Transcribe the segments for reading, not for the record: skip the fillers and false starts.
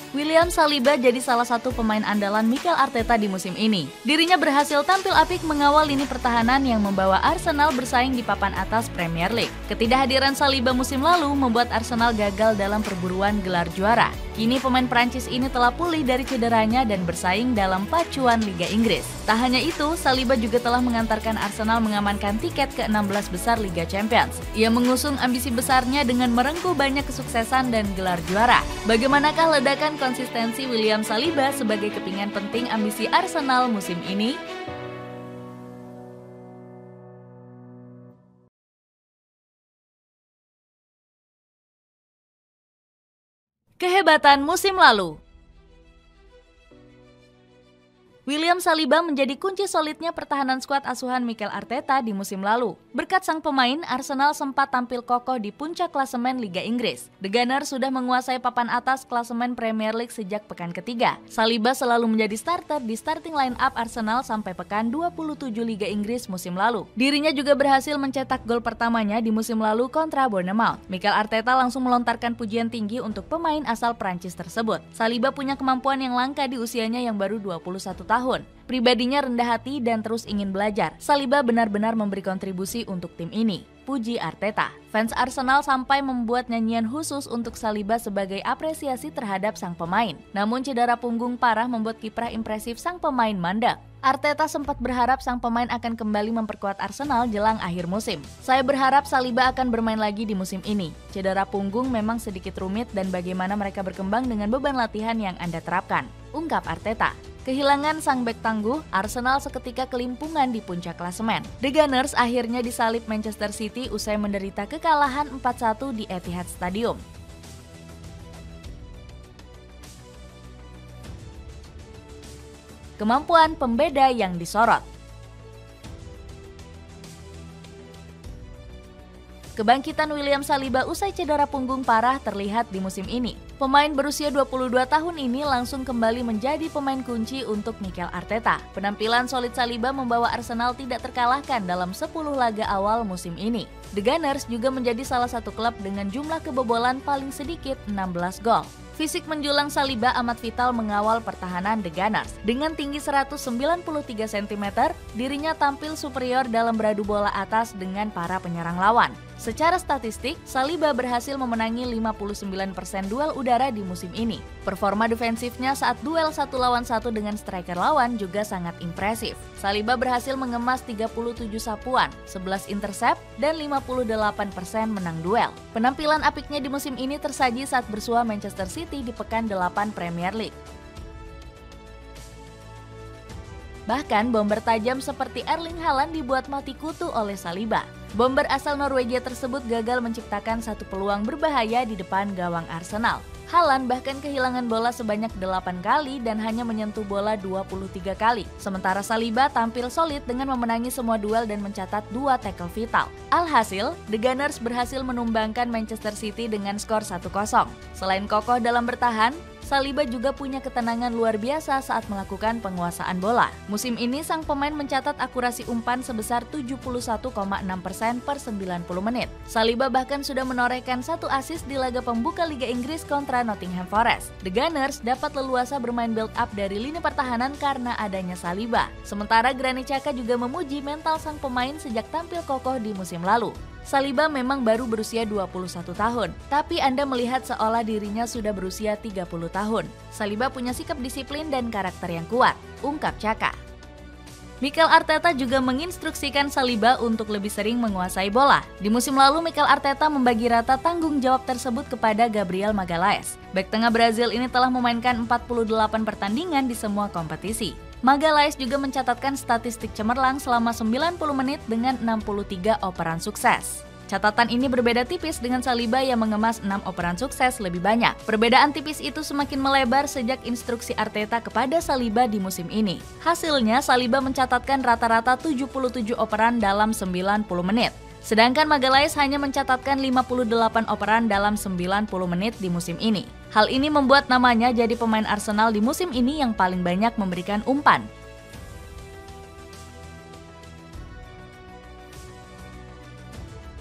William Saliba jadi salah satu pemain andalan Mikel Arteta di musim ini. Dirinya berhasil tampil apik mengawal lini pertahanan yang membawa Arsenal bersaing di papan atas Premier League. Ketidakhadiran Saliba musim lalu membuat Arsenal gagal dalam perburuan gelar juara. Kini pemain Prancis ini telah pulih dari cederanya dan bersaing dalam pacuan Liga Inggris. Tak hanya itu, Saliba juga telah mengantarkan Arsenal mengamankan tiket ke-16 besar Liga Champions. Ia mengusung ambisi besarnya dengan merengkuh banyak kesuksesan dan gelar juara. Bagaimanakah ledakan konsistensi William Saliba sebagai kepingan penting ambisi Arsenal musim ini? Kehebatan musim lalu. William Saliba menjadi kunci solidnya pertahanan skuad asuhan Mikel Arteta di musim lalu. Berkat sang pemain, Arsenal sempat tampil kokoh di puncak klasemen Liga Inggris. The Gunners sudah menguasai papan atas klasemen Premier League sejak pekan ketiga. Saliba selalu menjadi starter di starting line-up Arsenal sampai pekan 27 Liga Inggris musim lalu. Dirinya juga berhasil mencetak gol pertamanya di musim lalu kontra Bournemouth. Mikel Arteta langsung melontarkan pujian tinggi untuk pemain asal Prancis tersebut. Saliba punya kemampuan yang langka di usianya yang baru 21 tahun. Pribadinya rendah hati dan terus ingin belajar. Saliba benar-benar memberi kontribusi untuk tim ini, puji Arteta. Fans Arsenal sampai membuat nyanyian khusus untuk Saliba sebagai apresiasi terhadap sang pemain. Namun cedera punggung parah membuat kiprah impresif sang pemain mandek. Arteta sempat berharap sang pemain akan kembali memperkuat Arsenal jelang akhir musim. Saya berharap Saliba akan bermain lagi di musim ini. Cedera punggung memang sedikit rumit dan bagaimana mereka berkembang dengan beban latihan yang Anda terapkan, ungkap Arteta. Kehilangan sang bek tangguh, Arsenal seketika kelimpungan di puncak klasemen. The Gunners akhirnya disalip Manchester City usai menderita kekalahan 4-1 di Etihad Stadium. Kemampuan pembeda yang disorot. Kebangkitan William Saliba usai cedera punggung parah terlihat di musim ini. Pemain berusia 22 tahun ini langsung kembali menjadi pemain kunci untuk Mikel Arteta. Penampilan solid Saliba membawa Arsenal tidak terkalahkan dalam 10 laga awal musim ini. The Gunners juga menjadi salah satu klub dengan jumlah kebobolan paling sedikit 16 gol. Fisik menjulang Saliba amat vital mengawal pertahanan The Gunners. Dengan tinggi 193 cm, dirinya tampil superior dalam beradu bola atas dengan para penyerang lawan. Secara statistik, Saliba berhasil memenangi 59% duel udara di musim ini. Performa defensifnya saat duel 1 lawan 1 dengan striker lawan juga sangat impresif. Saliba berhasil mengemas 37 sapuan, 11 intercept, dan 58% menang duel. Penampilan apiknya di musim ini tersaji saat bersua Manchester City di pekan 8 Premier League. Bahkan bomber tajam seperti Erling Haaland dibuat mati kutu oleh Saliba. Bomber asal Norwegia tersebut gagal menciptakan satu peluang berbahaya di depan gawang Arsenal. Haaland bahkan kehilangan bola sebanyak 8 kali dan hanya menyentuh bola 23 kali. Sementara Saliba tampil solid dengan memenangi semua duel dan mencatat 2 tackle vital. Alhasil, The Gunners berhasil menumbangkan Manchester City dengan skor 1-0. Selain kokoh dalam bertahan, Saliba juga punya ketenangan luar biasa saat melakukan penguasaan bola. Musim ini sang pemain mencatat akurasi umpan sebesar 71,6% per 90 menit. Saliba bahkan sudah menorehkan 1 assist di laga pembuka Liga Inggris kontra Nottingham Forest. The Gunners dapat leluasa bermain build up dari lini pertahanan karena adanya Saliba. Sementara Granit Xhaka juga memuji mental sang pemain sejak tampil kokoh di musim lalu. Saliba memang baru berusia 21 tahun, tapi Anda melihat seolah dirinya sudah berusia 30 tahun. Saliba punya sikap disiplin dan karakter yang kuat, ungkap Xhaka. Mikel Arteta juga menginstruksikan Saliba untuk lebih sering menguasai bola. Di musim lalu, Mikel Arteta membagi rata tanggung jawab tersebut kepada Gabriel Magalhaes. Bek tengah Brazil ini telah memainkan 48 pertandingan di semua kompetisi. Magalhaes juga mencatatkan statistik cemerlang selama 90 menit dengan 63 operan sukses. Catatan ini berbeda tipis dengan Saliba yang mengemas 6 operan sukses lebih banyak. Perbedaan tipis itu semakin melebar sejak instruksi Arteta kepada Saliba di musim ini. Hasilnya, Saliba mencatatkan rata-rata 77 operan dalam 90 menit. Sedangkan Magalhaes hanya mencatatkan 58 operan dalam 90 menit di musim ini. Hal ini membuat namanya jadi pemain Arsenal di musim ini yang paling banyak memberikan umpan.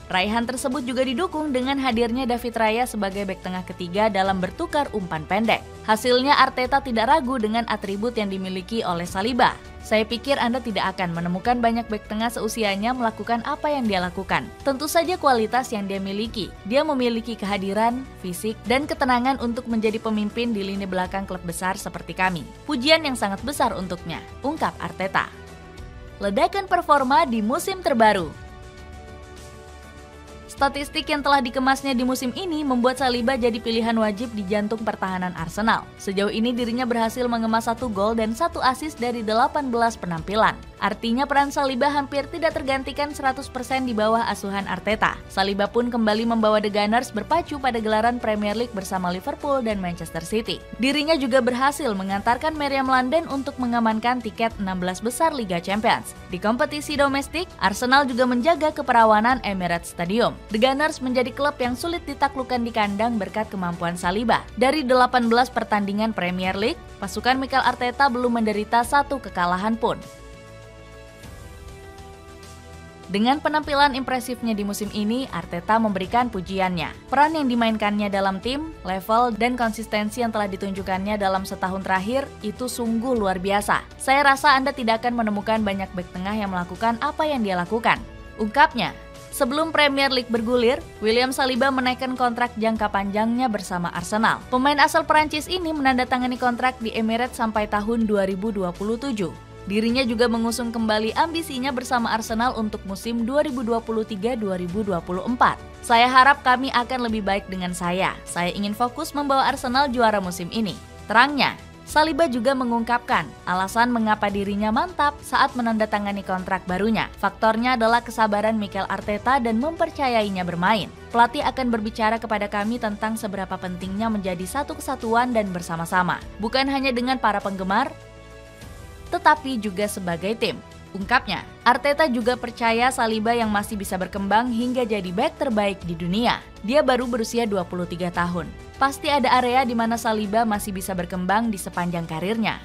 Raihan tersebut juga didukung dengan hadirnya David Raya sebagai bek tengah ketiga dalam bertukar umpan pendek. Hasilnya Arteta tidak ragu dengan atribut yang dimiliki oleh Saliba. Saya pikir Anda tidak akan menemukan banyak bek tengah seusianya melakukan apa yang dia lakukan. Tentu saja kualitas yang dia miliki. Dia memiliki kehadiran, fisik, dan ketenangan untuk menjadi pemimpin di lini belakang klub besar seperti kami. Pujian yang sangat besar untuknya, ungkap Arteta. Ledakan performa di musim terbaru. Statistik yang telah dikemasnya di musim ini membuat Saliba jadi pilihan wajib di jantung pertahanan Arsenal. Sejauh ini dirinya berhasil mengemas 1 gol dan 1 assist dari 18 penampilan. Artinya peran Saliba hampir tidak tergantikan 100% di bawah asuhan Arteta. Saliba pun kembali membawa The Gunners berpacu pada gelaran Premier League bersama Liverpool dan Manchester City. Dirinya juga berhasil mengantarkan Meriam London untuk mengamankan tiket 16 besar Liga Champions. Di kompetisi domestik, Arsenal juga menjaga keperawanan Emirates Stadium. The Gunners menjadi klub yang sulit ditaklukkan di kandang berkat kemampuan Saliba. Dari 18 pertandingan Premier League, pasukan Mikel Arteta belum menderita 1 kekalahan pun. Dengan penampilan impresifnya di musim ini, Arteta memberikan pujiannya. Peran yang dimainkannya dalam tim, level, dan konsistensi yang telah ditunjukkannya dalam setahun terakhir itu sungguh luar biasa. Saya rasa Anda tidak akan menemukan banyak bek tengah yang melakukan apa yang dia lakukan, ungkapnya. Sebelum Premier League bergulir, William Saliba menaikkan kontrak jangka panjangnya bersama Arsenal. Pemain asal Perancis ini menandatangani kontrak di Emirates sampai tahun 2027. Dirinya juga mengusung kembali ambisinya bersama Arsenal untuk musim 2023-2024. Saya harap kami akan lebih baik dengan saya. Saya ingin fokus membawa Arsenal juara musim ini, terangnya. Saliba juga mengungkapkan alasan mengapa dirinya mantap saat menandatangani kontrak barunya. Faktornya adalah kesabaran Mikel Arteta dan mempercayainya bermain. Pelatih akan berbicara kepada kami tentang seberapa pentingnya menjadi satu kesatuan dan bersama-sama. Bukan hanya dengan para penggemar, tetapi juga sebagai tim, ungkapnya. Arteta juga percaya Saliba yang masih bisa berkembang hingga jadi bek terbaik di dunia. Dia baru berusia 23 tahun. Pasti ada area di mana Saliba masih bisa berkembang di sepanjang karirnya.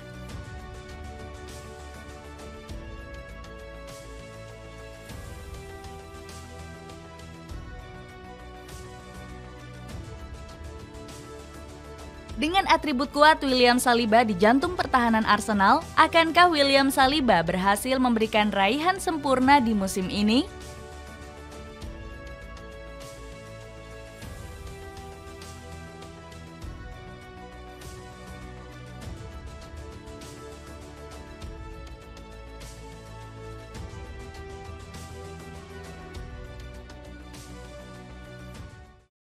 Dengan atribut kuat William Saliba di jantung pertahanan Arsenal, akankah William Saliba berhasil memberikan raihan sempurna di musim ini?